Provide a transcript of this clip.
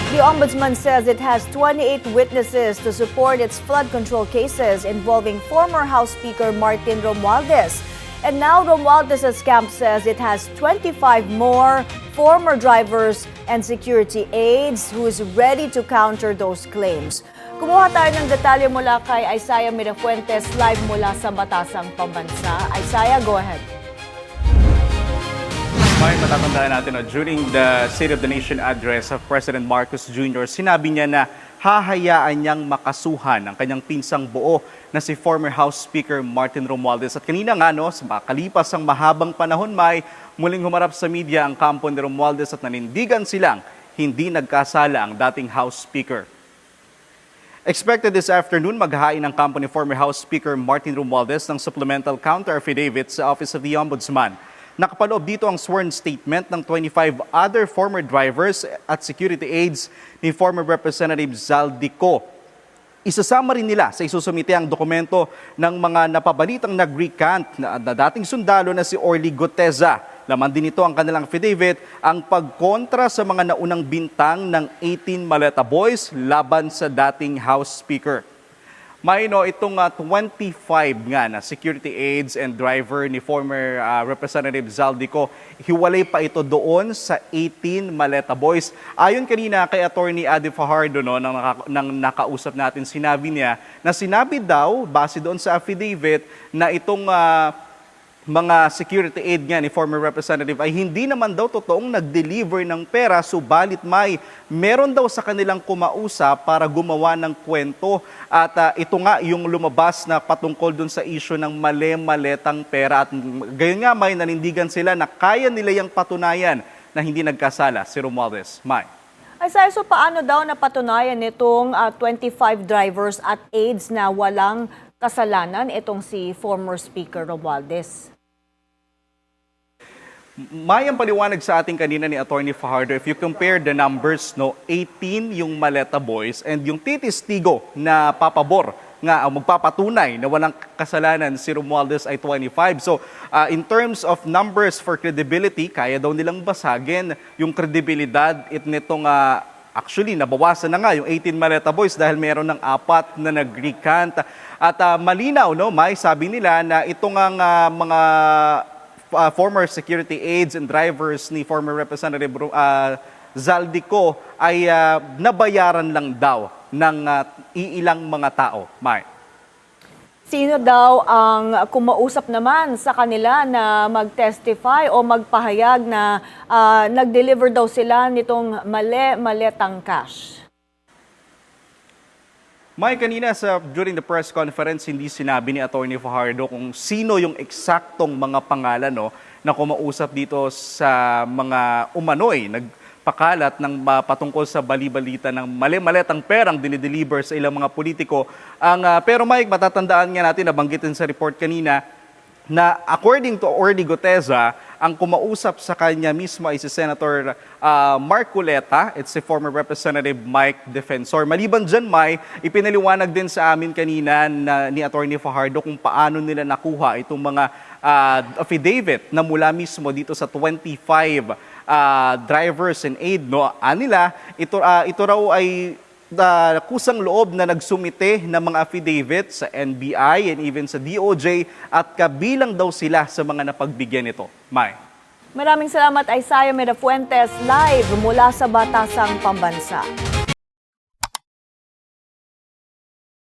The Ombudsman says it has 28 witnesses to support its flood control cases involving former House Speaker Martin Romualdez. And now Romualdez's camp says it has 25 more former drivers and security aides who is ready to counter those claims. Kumuha tayo ng detalye mula kay Isaiah Mirafuentes live mula sa Batasang Pambansa. Isaiah, go ahead. May matatandaan natin, during the State of the Nation address of President Marcos Jr., sinabi niya na hahayaan niyang makasuhan ang kanyang pinsang buo na si former House Speaker Martin Romualdez. At kanina nga, sa makalipas ang mahabang panahon, may muling humarap sa media ang kampo ni Romualdez at nanindigan silang hindi nagkasala ang dating House Speaker. Expected this afternoon, maghahain ang kampo ni former House Speaker Martin Romualdez ng supplemental counter affidavit sa Office of the Ombudsman. Nakapaloob dito ang sworn statement ng 25 other former drivers at security aides ni former Representative Zaldico. Isasama rin nila sa isusumite ang dokumento ng mga napabalitang nag-recant na dating sundalo na si Orly Guteza. Laman din ito ang kanilang affidavit, ang pagkontra sa mga naunang bintang ng 18 Maleta Boys laban sa dating House Speaker. Itong 25 nga na security aides and driver ni former Representative Zaldico, hiwalay pa ito doon sa 18 Maleta Boys. Ayon kanina kay Attorney Adi Fajardo, nang nakausap natin, sinabi niya na sinabi daw, base doon sa affidavit, na itong mga security aid nga ni former representative ay hindi naman daw totoong nag-deliver ng pera, subalit meron daw sa kanilang kumausap para gumawa ng kwento. At ito nga yung lumabas na patungkol dun sa issue ng mali-maletang pera. At gayon nga nanindigan sila na kaya nila yung patunayan na hindi nagkasala si Romualdez. Isaiah, so paano daw napatunayan nitong 25 drivers at aides na walang kasalanan itong si former Speaker Romualdez? Ang paliwanag sa ating kanina ni Attorney Fajardo, if you compare the numbers, 18 yung Maleta Boys and yung titistigo na papabor nga ang magpapatunay na walang kasalanan si Romualdez ay 25. So in terms of numbers for credibility, kaya daw nilang basagin yung kredibilidad nitong actually nabawasan na nga yung 18 Maleta Boys dahil meron ng 4 na nag-recant. At malinaw, may sabi nila na itong mga former security aides and drivers ni former Representative Zaldico ay nabayaran lang daw ng iilang mga tao. Sino daw ang kumausap naman sa kanila na mag-testify o magpahayag na nag-deliver daw sila nitong maletang cash? Kanina during the press conference, hindi sinabi ni Attorney Fajardo kung sino yung eksaktong mga pangalan na kumausap dito sa mga umano'y nagpakalat ng patungkol sa bali-balita ng mali-maletang perang dinideliver sa ilang mga politiko. Pero matatandaan nga natin, nabanggitin sa report kanina, na according to Orly Guteza, ang kumausap sa kanya mismo ay si Senator Mark Culeta, it's si former Representative Mike Defensor. Maliban dyan, ipinaliwanag din sa amin kanina ni Attorney Fajardo kung paano nila nakuha itong mga affidavit na mula mismo dito sa 25 drivers and aid. Ito raw ay kusang loob na nagsumite ng mga affidavit sa NBI and even sa DOJ at kabilang daw sila sa mga napagbigyan nito. Maraming salamat, Isaiah Mirafuentes, live mula sa Batasang Pambansa.